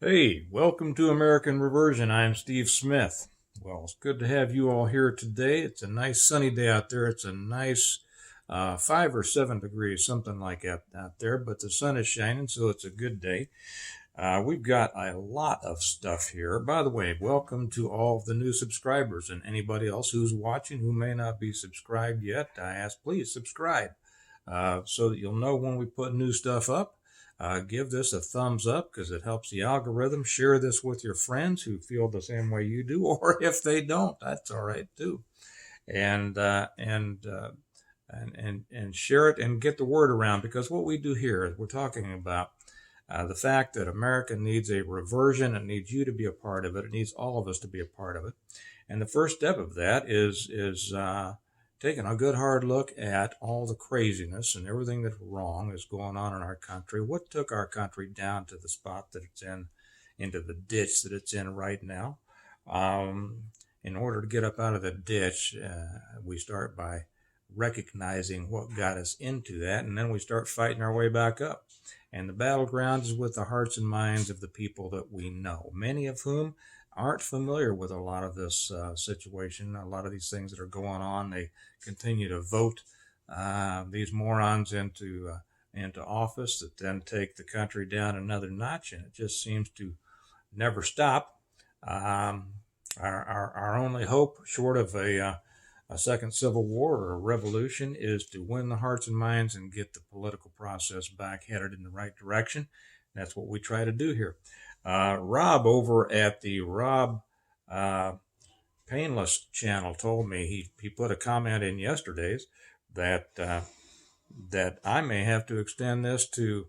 Hey, welcome to American Reversion. I'm Steve Smith. Well, it's good to have you all here today. It's a nice sunny day out there. It's a nice 5 or 7 degrees, something like that out there, but the sun is shining, so it's a good day. We've got a lot of stuff here. By the way, welcome to all of the new subscribers and anybody else who's watching who may not be subscribed yet. I ask, please subscribe so that you'll know when we put new stuff up. Give this a thumbs up because it helps the algorithm. Share this with your friends who feel the same way you do, or if they don't, that's all right too. And share it and get the word around, because what we do here is we're talking about the fact that America needs a reversion. It needs you to be a part of it. It needs all of us to be a part of it. And the first step of that is taking a good hard look at all the craziness and everything that's wrong is going on in our country. What took our country down to the spot that it's in, into the ditch that it's in right now? In order to get up out of the ditch, we start by recognizing what got us into that, and then we start fighting our way back up. And the battleground is with the hearts and minds of the people that we know, many of whom aren't familiar with a lot of this situation, a lot of these things that are going on. They continue to vote these morons into office that then take the country down another notch, and it just seems to never stop. Our only hope, short of a second civil war or a revolution, is to win the hearts and minds and get the political process back headed in the right direction. That's what we try to do here. Rob over at the Rob Painless channel told me he put a comment in yesterday's that I may have to extend this to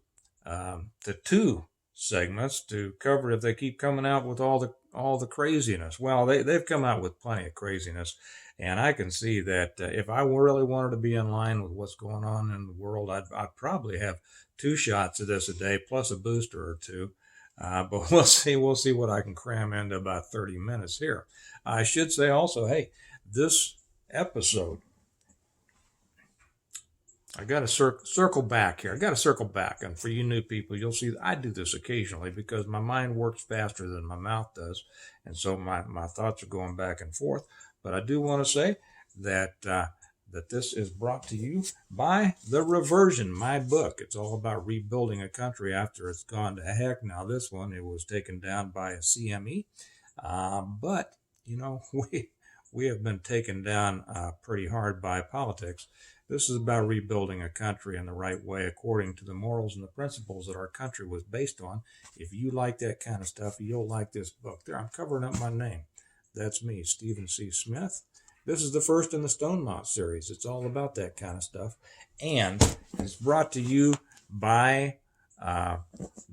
2 segments to cover if they keep coming out with all the craziness. Well, they've come out with plenty of craziness, and I can see that if I really wanted to be in line with what's going on in the world, I'd probably have 2 shots of this a day plus a booster or 2. But we'll see what I can cram into about 30 minutes here. I should say also, hey, this episode, I got to circle back here. I got to circle back. And for you new people, you'll see that I do this occasionally because my mind works faster than my mouth does. And so my thoughts are going back and forth. But I do want to say that this is brought to you by The Reversion, my book. It's all about rebuilding a country after it's gone to heck. Now, this one, it was taken down by a CME. But, you know, we have been taken down pretty hard by politics. This is about rebuilding a country in the right way according to the morals and the principles that our country was based on. If you like that kind of stuff, you'll like this book. There, I'm covering up my name. That's me, Stephen C. Smith. This is the first in the Stonemount series. It's all about that kind of stuff. And it's brought to you by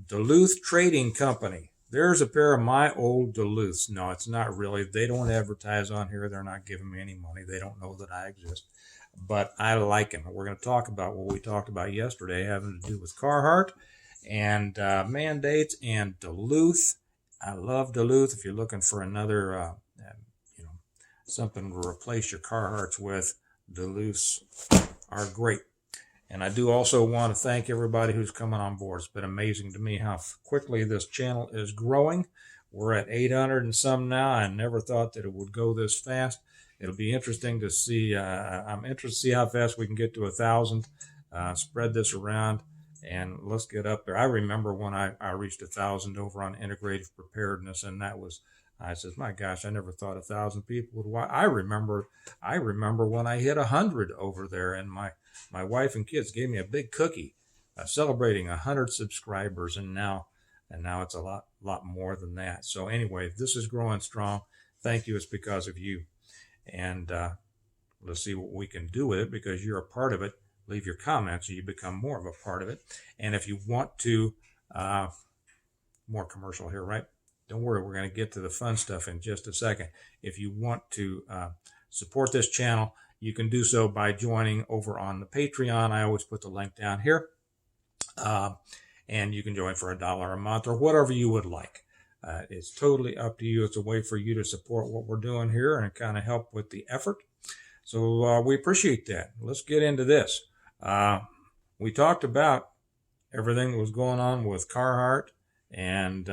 Duluth Trading Company. There's a pair of my old Duluths. No, it's not really. They don't advertise on here. They're not giving me any money. They don't know that I exist. But I like them. We're going to talk about what we talked about yesterday, having to do with Carhartt and mandates and Duluth. I love Duluth. If you're looking for another something to replace your Carhartts with, Duluths are great. And I do also want to thank everybody who's coming on board. It's been amazing to me how quickly this channel is growing. We're at 800 and some now. I never thought that it would go this fast. It'll be interesting to see. I'm interested to see how fast we can get to 1,000. Spread this around, and let's get up there. I remember when I reached 1,000 over on integrative preparedness, and that was, I said, my gosh, I never thought 1,000 people would watch. I remember when I hit 100 over there, and my wife and kids gave me a big cookie celebrating 100 subscribers, and now it's a lot more than that. So anyway, this is growing strong. Thank you. It's because of you. And let's see what we can do with it, because you're a part of it. Leave your comments and you become more of a part of it. And if you want to, more commercial here, right? Don't worry, we're going to get to the fun stuff in just a second. If you want to support this channel, you can do so by joining over on the Patreon. I always put the link down here. And you can join for $1 a month or whatever you would like. It's totally up to you. It's a way for you to support what we're doing here and kind of help with the effort. So we appreciate that. Let's get into this. We talked about everything that was going on with Carhartt and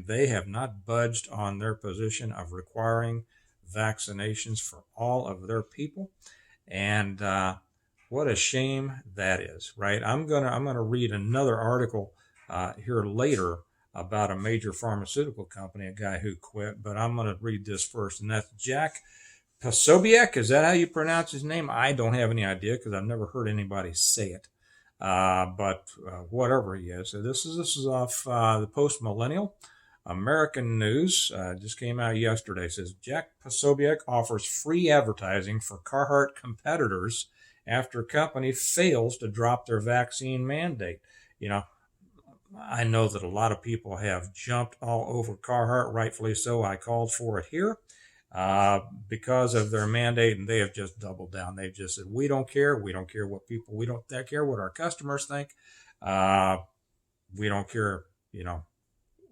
they have not budged on their position of requiring vaccinations for all of their people. And what a shame that is, right? I'm gonna read another article here later about a major pharmaceutical company, a guy who quit, but I'm gonna read this first, and that's Jack Posobiec. Is that how you pronounce his name? I don't have any idea because I've never heard anybody say it. But whatever he is, so this is off the Post Millennial. American News just came out yesterday. It says Jack Posobiec offers free advertising for Carhartt competitors after company fails to drop their vaccine mandate. You know, I know that a lot of people have jumped all over Carhartt, rightfully so. I called for it here because of their mandate, and they have just doubled down. They've just said, we don't care. We don't care what people, we don't care what our customers think. We don't care,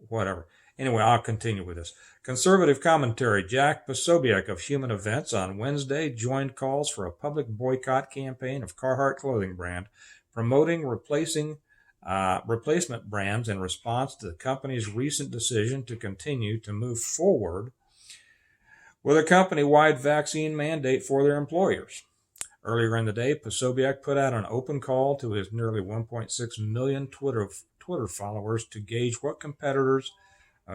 whatever. Anyway, I'll continue with this. Conservative commentary. Jack Posobiec of Human Events on Wednesday joined calls for a public boycott campaign of Carhartt clothing brand, promoting replacement brands in response to the company's recent decision to continue to move forward with a company-wide vaccine mandate for their employers. Earlier in the day, Posobiec put out an open call to his nearly 1.6 million Twitter followers to gauge what competitors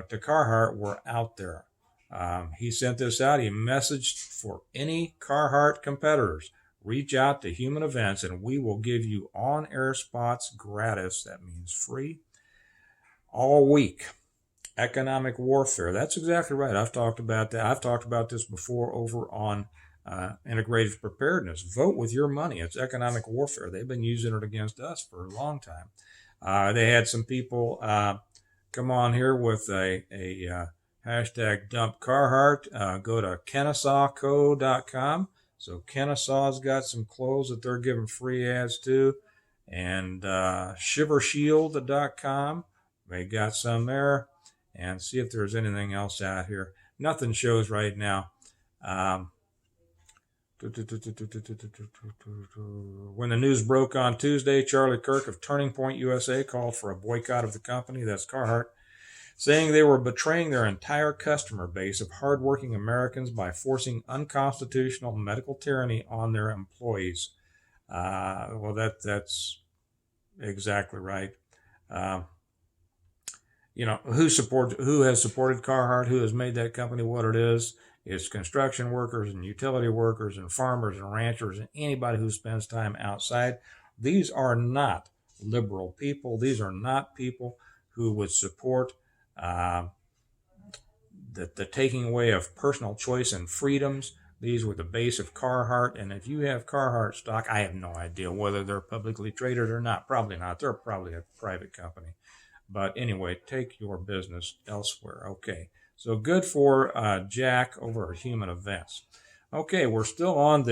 to Carhartt were out there. He sent this out. He messaged for any Carhartt competitors. Reach out to Human Events and we will give you on-air spots gratis. That means free. All week. Economic warfare. That's exactly right. I've talked about that. I've talked about this before over on integrated preparedness. Vote with your money. It's economic warfare. They've been using it against us for a long time. They had some people come on here with a hashtag dump Carhartt. Go to KenesawCo.com. So Kenesaw's got some clothes that they're giving free ads to. And ShiverShield.com. They got some there. And see if there's anything else out here. Nothing shows right now. When the news broke on Tuesday, Charlie Kirk of Turning Point USA called for a boycott of the company, that's Carhartt, saying they were betraying their entire customer base of hardworking Americans by forcing unconstitutional medical tyranny on their employees. Well, that's exactly right. Who has supported Carhartt, who has made that company what it is? It's construction workers and utility workers and farmers and ranchers and anybody who spends time outside. These are not liberal people. These are not people who would support the taking away of personal choice and freedoms. These were the base of Carhartt. And if you have Carhartt stock, I have no idea whether they're publicly traded or not. Probably not. They're probably a private company. But anyway, take your business elsewhere. Okay. So good for Jack over at Human Events. Okay, we're still on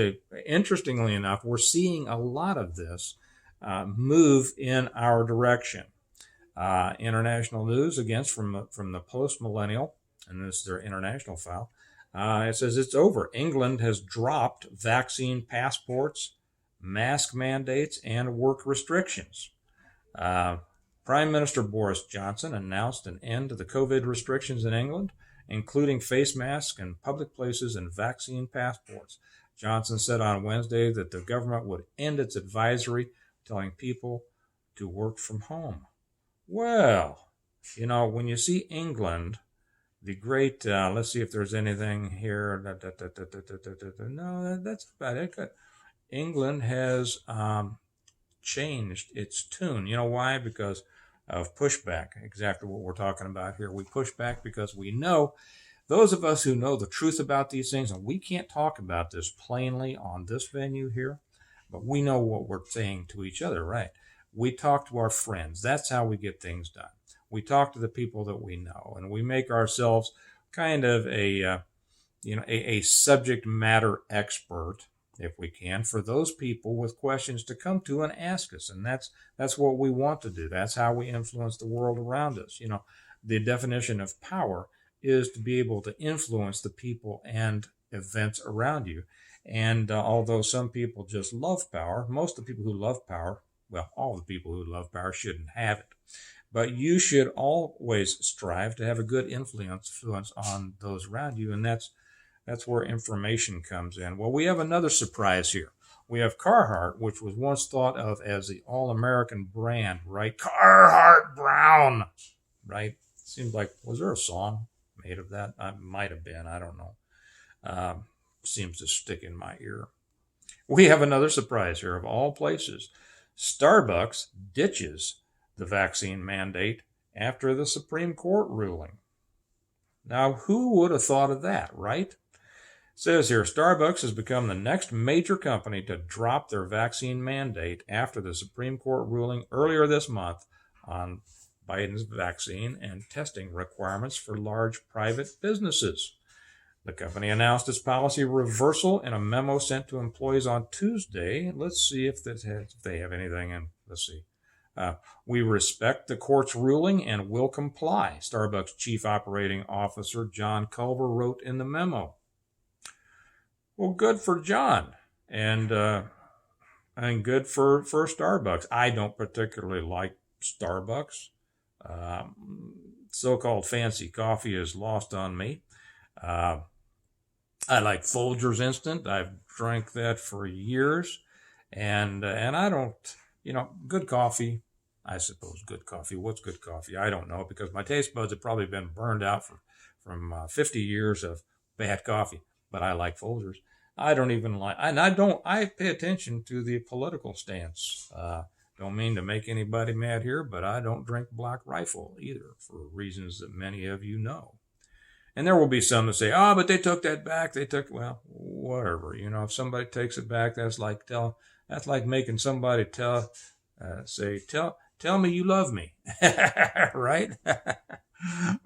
interestingly enough, we're seeing a lot of this move in our direction. International news, again, from the Post Millennial, and this is their international file. It says it's over. England has dropped vaccine passports, mask mandates, and work restrictions. Prime Minister Boris Johnson announced an end to the COVID restrictions in England, including face masks in public places and vaccine passports. Johnson said on Wednesday that the government would end its advisory telling people to work from home. Well, when you see England, the great, let's see if there's anything here. No, that's about it. England has changed its tune. You know why? Because of pushback. Exactly what we're talking about here. We push back because we know, those of us who know the truth about these things, and we can't talk about this plainly on this venue here, but we know what we're saying to each other, right? We talk to our friends. That's how we get things done. We talk to the people that we know, and we make ourselves kind of a subject matter expert, if we can, for those people with questions to come to and ask us. And that's what we want to do. That's how we influence the world around us. The definition of power is to be able to influence the people and events around you. And although some people just love power, most of the people who love power, well, all the people who love power shouldn't have it. But you should always strive to have a good influence on those around you, and that's where information comes in. Well, we have another surprise here. We have Carhartt, which was once thought of as the all-American brand, right? Carhartt Brown, right? Seems like, was there a song made of that? I might have been. I don't know. Seems to stick in my ear. We have another surprise here of all places. Starbucks ditches the vaccine mandate after the Supreme Court ruling. Now, who would have thought of that, right? It says here, Starbucks has become the next major company to drop their vaccine mandate after the Supreme Court ruling earlier this month on Biden's vaccine and testing requirements for large private businesses. The company announced its policy reversal in a memo sent to employees on Tuesday. Let's see if they have anything in. Let's see. We respect the court's ruling and will comply, Starbucks Chief Operating Officer John Culver wrote in the memo. Well, good for John, and good for Starbucks. I don't particularly like Starbucks. So-called fancy coffee is lost on me. I like Folgers Instant. I've drank that for years, and I don't, good coffee. I suppose good coffee. What's good coffee? I don't know, because my taste buds have probably been burned out from 50 years of bad coffee. But I like Folgers. I don't even like, and I pay attention to the political stance. Don't mean to make anybody mad here, but I don't drink Black Rifle either, for reasons that many of you know. And there will be some that say, but they took that back. Well, whatever. If somebody takes it back, that's like making somebody tell me you love me. Right?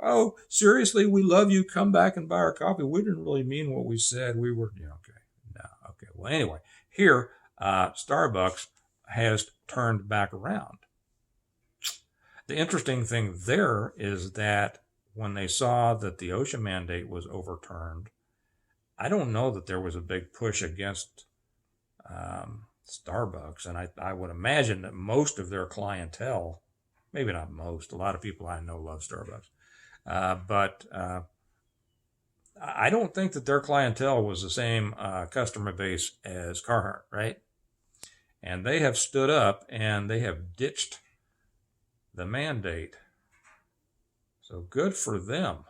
Oh, seriously, we love you. Come back and buy our coffee. We didn't really mean what we said. We were, okay. No, okay. Well, anyway, here, Starbucks has turned back around. The interesting thing there is that when they saw that the OSHA mandate was overturned, I don't know that there was a big push against Starbucks. And I would imagine that most of their clientele, maybe not most, a lot of people I know love Starbucks. But I don't think that their clientele was the same customer base as Carhartt, right? And they have stood up and they have ditched the mandate. So good for them.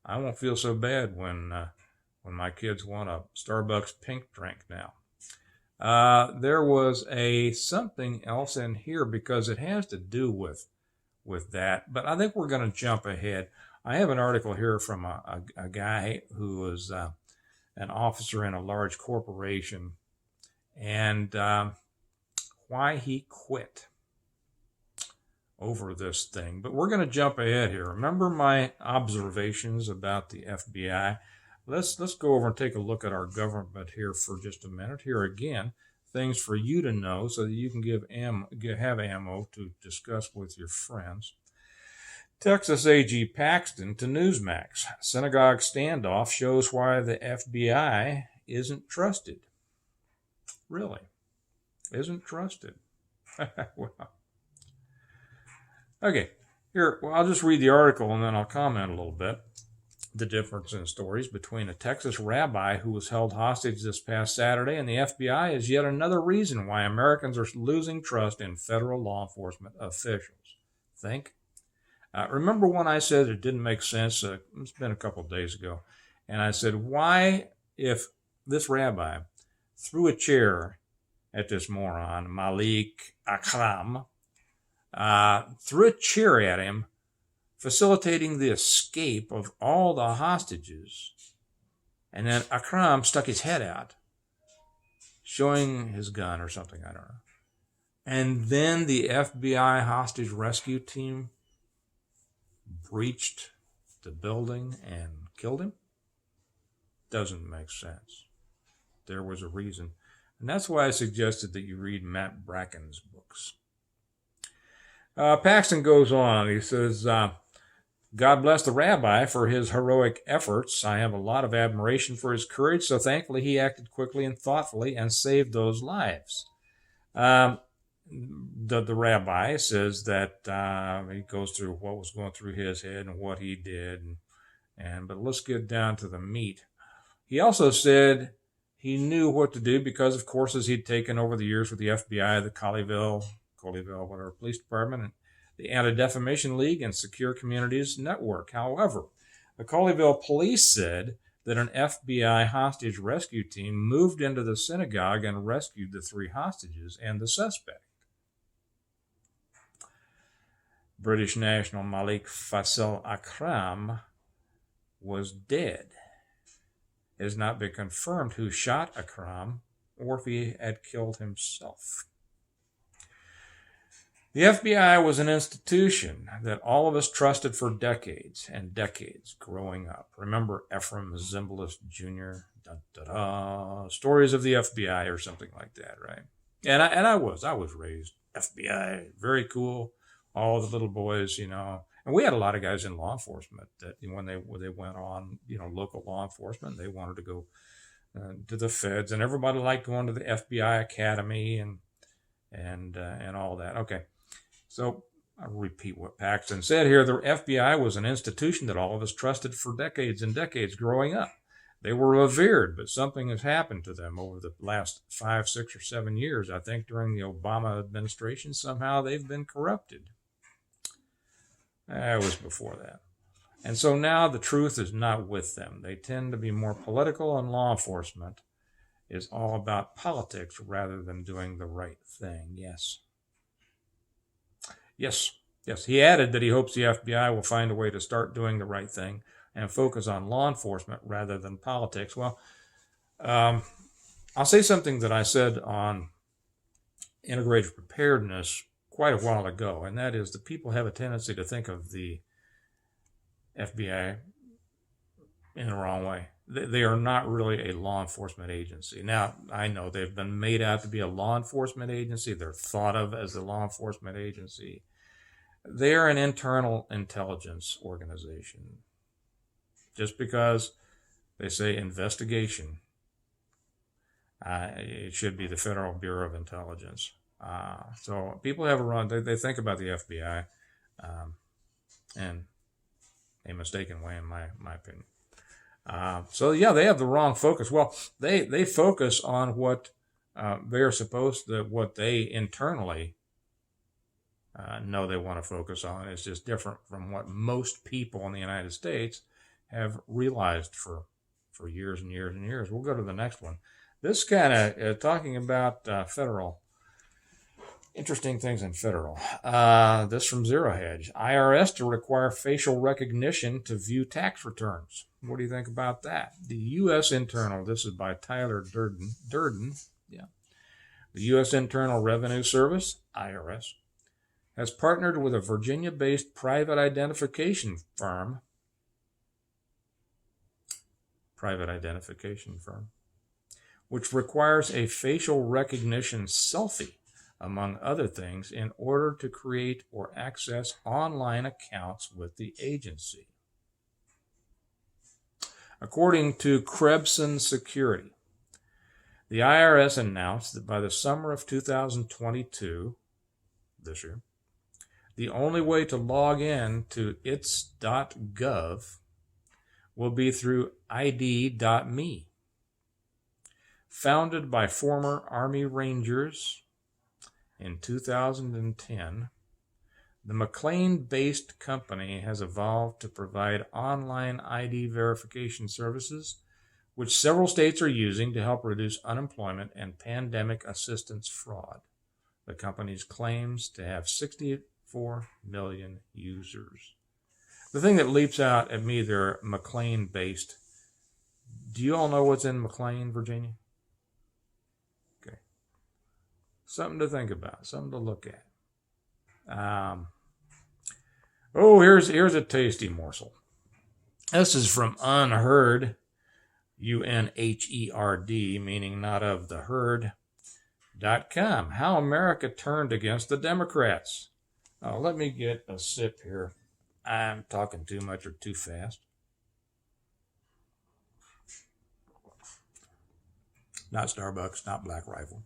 I won't feel so bad when my kids want a Starbucks pink drink now. There was something else in here because it has to do with that, but I think we're going to jump ahead. I have an article here from a guy who was an officer in a large corporation, and why he quit over this thing. But we're going to jump ahead here. Remember my observations about the FBI? Let's go over and take a look at our government here for just a minute. Here again, things for you to know so that you can have ammo to discuss with your friends. Texas AG Paxton to Newsmax. Synagogue standoff shows why the FBI isn't trusted. Really? Isn't trusted. Well, okay. Here, I'll just read the article and then I'll comment a little bit. The difference in stories between a Texas rabbi who was held hostage this past Saturday and the FBI is yet another reason why Americans are losing trust in federal law enforcement officials. Think? Remember when I said it didn't make sense? It's been a couple of days ago. And I said, why, if this rabbi threw a chair at this moron, Malik Akram, threw a chair at him, facilitating the escape of all the hostages, and then Akram stuck his head out, showing his gun or something, I don't know. And then the FBI hostage rescue team breached the building and killed him? Doesn't make sense. There was a reason. And that's why I suggested that you read Matt Bracken's books. Paxton goes on. He says, God bless the rabbi for his heroic efforts. I have a lot of admiration for his courage, so thankfully he acted quickly and thoughtfully and saved those lives. the rabbi says that he goes through what was going through his head and what he did, but let's get down to the meat. He also said he knew what to do because of courses he'd taken over the years with the FBI, the Colleyville, whatever, police department, and the Anti-Defamation League and Secure Communities Network. However, the Colleyville police said that an FBI hostage rescue team moved into the synagogue and rescued the 3 hostages and the suspect. British national Malik Faisal Akram was dead. It has not been confirmed who shot Akram or if he had killed himself. The FBI was an institution that all of us trusted for decades and decades growing up. Remember Ephraim Zimbalist Jr.? Stories of the FBI or something like that, right? And I was raised FBI, very cool. All the little boys, and we had a lot of guys in law enforcement that when they went on, local law enforcement, they wanted to go to the feds, and everybody liked going to the FBI Academy and all that. Okay. So I'll repeat what Paxton said here. The FBI was an institution that all of us trusted for decades and decades growing up. They were revered, but something has happened to them over the last 5, 6, or 7 years. I think during the Obama administration, somehow they've been corrupted. It was before that. And so now the truth is not with them. They tend to be more political, and law enforcement is all about politics rather than doing the right thing. Yes. He added that he hopes the FBI will find a way to start doing the right thing and focus on law enforcement rather than politics. Well, I'll say something that I said on integrated preparedness quite a while ago, and that is that people have a tendency to think of the FBI in the wrong way. They are not really a law enforcement agency. Now, I know they've been made out to be a law enforcement agency. They're thought of as a law enforcement agency. They are an internal intelligence organization. Just because they say investigation, it should be the Federal Bureau of Intelligence. So people have a run. They think about the FBI in a mistaken way, in my opinion. They have the wrong focus. Well, they focus on what they're supposed to, what they internally know they want to focus on. It's just different from what most people in the United States have realized for years and years and years. We'll go to the next one. This kind of talking about federal, interesting things in federal. This from Zero Hedge. IRS to require facial recognition to view tax returns. What do you think about that? The U.S. Internal, this is by Tyler Durden. Yeah. The U.S. Internal Revenue Service, IRS, has partnered with a Virginia-based private identification firm, which requires a facial recognition selfie, among other things, in order to create or access online accounts with the agency. According to Krebson Security, the IRS announced that by the summer of 2022, this year, the only way to log in to its.gov will be through ID.me. Founded by former Army Rangers in 2010, the McLean-based company has evolved to provide online ID verification services, which several states are using to help reduce unemployment and pandemic assistance fraud. The company claims to have 64 million users. The thing that leaps out at me, they're McLean-based. Do you all know what's in McLean, Virginia? Okay. Something to think about, something to look at. Here's a tasty morsel. This is from Unheard, UNHERD, meaning not of the herd.com. How America turned against the Democrats. Let me get a sip here. I'm talking too much or too fast. Not Starbucks, not Black Rifle.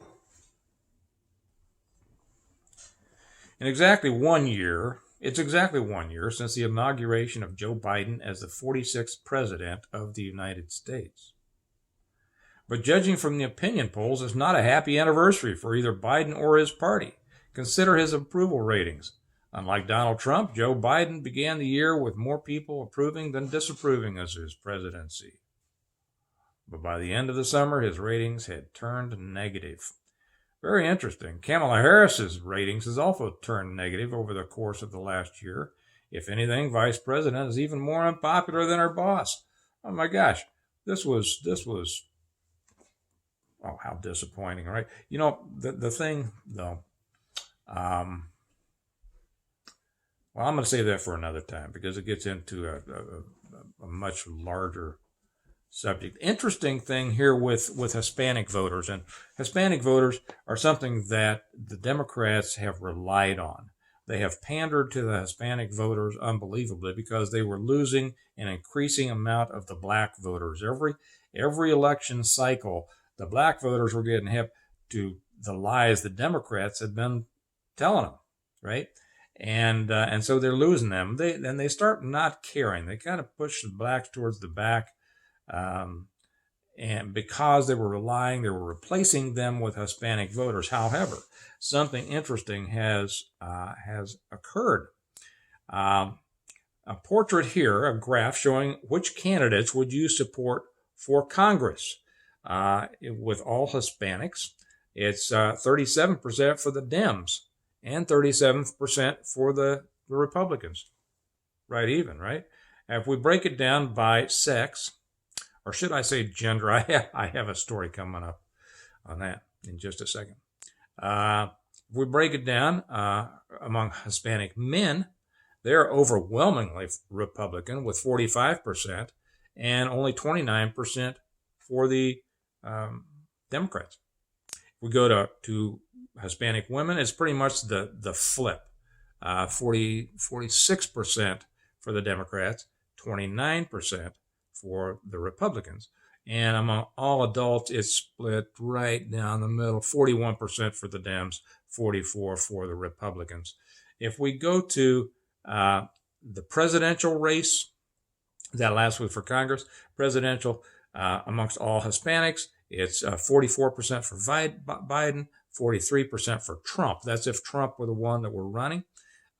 In exactly 1 year, it's exactly 1 year since the inauguration of Joe Biden as the 46th president of the United States. But judging from the opinion polls, it's not a happy anniversary for either Biden or his party. Consider his approval ratings. Unlike Donald Trump, Joe Biden began the year with more people approving than disapproving of his presidency. But by the end of the summer, his ratings had turned negative. Very interesting. Kamala Harris's ratings has also turned negative over the course of the last year. If anything, Vice President is even more unpopular than her boss. Oh my gosh, this was oh, how disappointing, right? You know, the thing though, well, I'm going to save that for another time because it gets into a much larger subject. Interesting thing here with Hispanic voters, and Hispanic voters are something that the Democrats have relied on. They have pandered to the Hispanic voters unbelievably because they were losing an increasing amount of the black voters. Every election cycle, the black voters were getting hip to the lies the Democrats had been telling them, right? And so they're losing them. They start not caring. They kind of push the blacks towards the back. And because they were replacing them with Hispanic voters. However, something interesting has occurred. A portrait here, a graph showing which candidates would you support for Congress. With all Hispanics, it's 37% for the Dems and 37% for the Republicans. Right even, right? If we break it down by sex, or should I say gender? I have a story coming up on that in just a second. If we break it down among Hispanic men, they're overwhelmingly Republican with 45% and only 29% for the Democrats. If we go to Hispanic women, it's pretty much the flip. 46% for the Democrats, 29% for the Republicans. And among all adults, it's split right down the middle, 41% for the Dems, 44% for the Republicans. If we go to the presidential race, that last week for Congress, presidential, amongst all Hispanics, it's 44% for Biden, 43% for Trump. That's if Trump were the one that were running.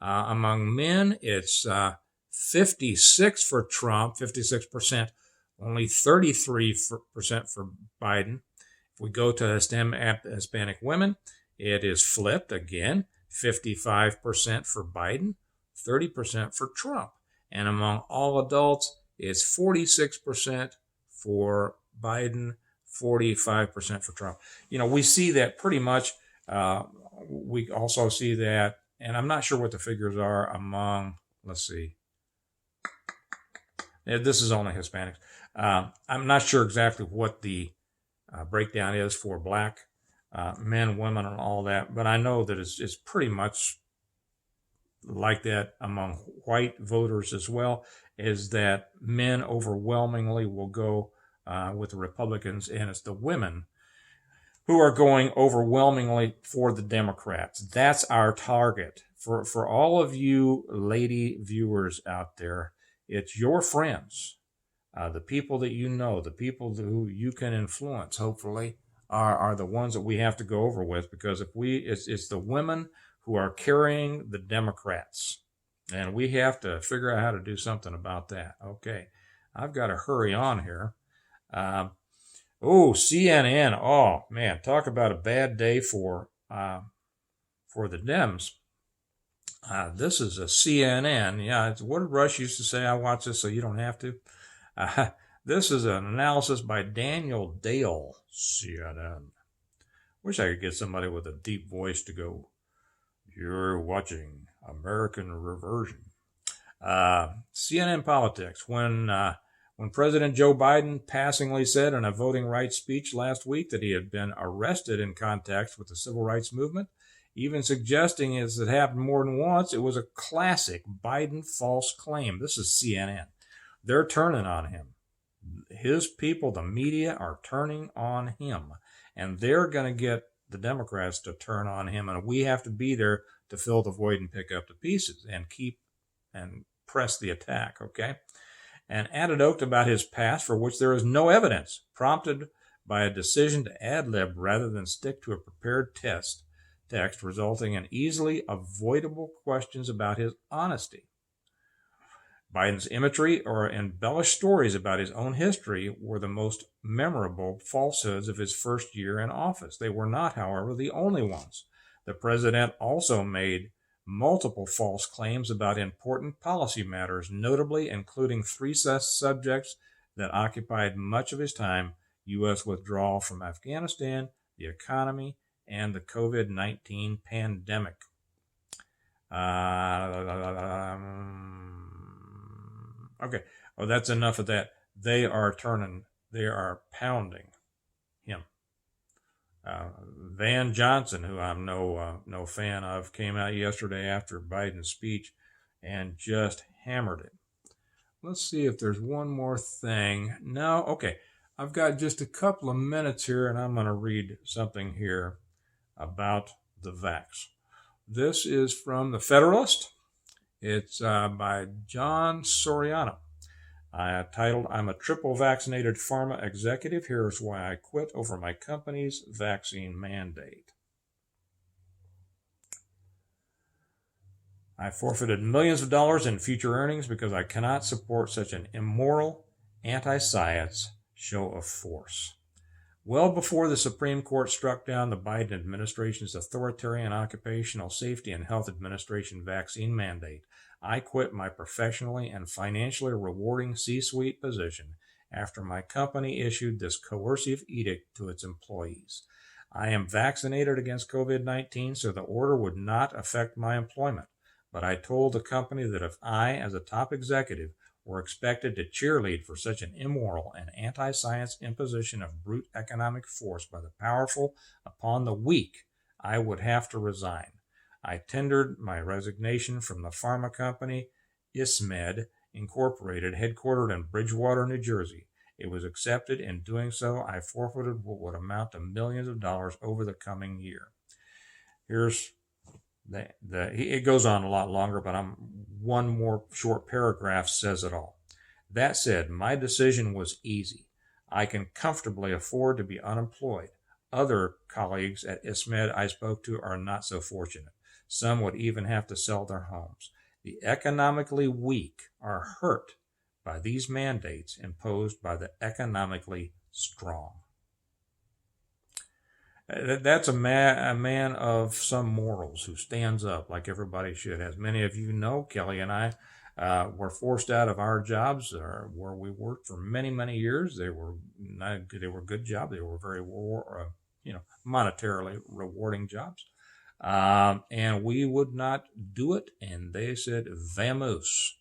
Among men, it's 56% for Trump, 56%, only 33% for Biden. If we go to Hispanic women, it is flipped again, 55% for Biden, 30% for Trump. And among all adults, it's 46% for Biden, 45% for Trump. You know, we see that pretty much. We also see that, and I'm not sure what the figures are among, let's see. This is only Hispanics. I'm not sure exactly what the breakdown is for black men, women, and all that, but I know that it's pretty much like that among white voters as well, is that men overwhelmingly will go with the Republicans, and it's the women who are going overwhelmingly for the Democrats. That's our target. For all of you lady viewers out there, it's your friends, the people that you know, the people who you can influence, hopefully, are the ones that we have to go over with, because it's the women who are carrying the Democrats, and we have to figure out how to do something about that. Okay, I've got to hurry on here. CNN. Oh man, talk about a bad day for the Dems. This is a CNN. Yeah, it's what Rush used to say. I watch this so you don't have to. This is an analysis by Daniel Dale, CNN. Wish I could get somebody with a deep voice to go, "You're watching American Reversion." CNN Politics. When President Joe Biden passingly said in a voting rights speech last week that he had been arrested in contact with the civil rights movement, even suggesting as it happened more than once, it was a classic Biden false claim. This is CNN. They're turning on him. His people, the media, are turning on him. And they're going to get the Democrats to turn on him. And we have to be there to fill the void and pick up the pieces and press the attack, okay? An anecdote about his past for which there is no evidence, prompted by a decision to ad-lib rather than stick to a prepared text, resulting in easily avoidable questions about his honesty. Biden's imagery or embellished stories about his own history were the most memorable falsehoods of his first year in office. They were not, however, the only ones. The president also made multiple false claims about important policy matters, notably including three subjects that occupied much of his time: U.S. withdrawal from Afghanistan, the economy, and the COVID-19 pandemic. Okay, well, that's enough of that. They are pounding him. Van Johnson, who I'm no fan of, came out yesterday after Biden's speech and just hammered it. Let's see if there's one more thing. No, okay. I've got just a couple of minutes here, and I'm going to read something here about the vax. This is from the Federalist. It's by John Soriano. Titled, "I'm a triple vaccinated pharma executive. Here's why I quit over my company's vaccine mandate. I forfeited millions of dollars in future earnings because I cannot support such an immoral, anti-science show of force." Well before the Supreme Court struck down the Biden administration's authoritarian Occupational Safety and Health Administration vaccine mandate, I quit my professionally and financially rewarding C-suite position after my company issued this coercive edict to its employees. I am vaccinated against COVID-19, so the order would not affect my employment, but I told the company that if I, as a top executive, were expected to cheerlead for such an immoral and anti-science imposition of brute economic force by the powerful upon the weak, I would have to resign. I tendered my resignation from the pharma company Hispanic Incorporated, headquartered in Bridgewater, New Jersey. It was accepted. In doing so, I forfeited what would amount to millions of dollars over the coming year. Here's it goes on a lot longer, but one more short paragraph says it all. That said, my decision was easy. I can comfortably afford to be unemployed. Other colleagues at ISMED I spoke to are not so fortunate. Some would even have to sell their homes. The economically weak are hurt by these mandates imposed by the economically strong. That's a man of some morals who stands up like everybody should. As many of you know, Kelly and I were forced out of our jobs where we worked for many, many years. They were good jobs. They were very monetarily rewarding jobs. And we would not do it. And they said, "Vamos."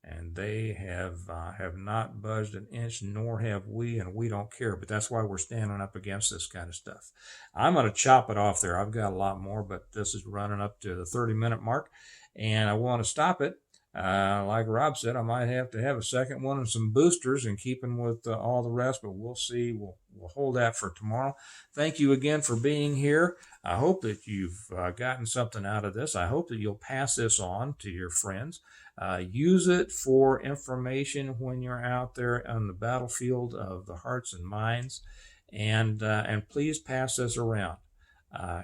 And they have not budged an inch, nor have we, and we don't care. But that's why we're standing up against this kind of stuff. I'm going to chop it off there. I've got a lot more, but this is running up to the 30-minute mark, and I want to stop it. Like Rob said, I might have to have a second one and some boosters in keeping with all the rest, but we'll see. We'll hold that for tomorrow. Thank you again for being here. I hope that you've gotten something out of this. I hope that you'll pass this on to your friends. Use it for information when you're out there on the battlefield of the hearts and minds, and please pass this around.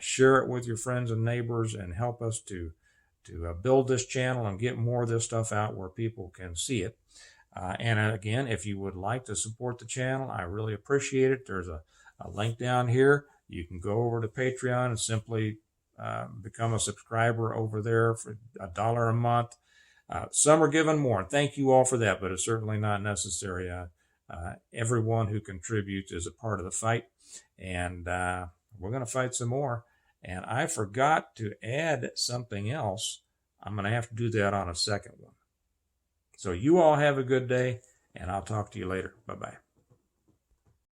Share it with your friends and neighbors, and help us to build this channel and get more of this stuff out where people can see it. And again, if you would like to support the channel, I really appreciate it. There's a link down here. You can go over to Patreon and simply become a subscriber over there for $1 a month. Some are given more, and thank you all for that, but it's certainly not necessary. Everyone who contributes is a part of the fight, and we're going to fight some more. And I forgot to add something else. I'm going to have to do that on a second one. So you all have a good day, and I'll talk to you later. Bye-bye.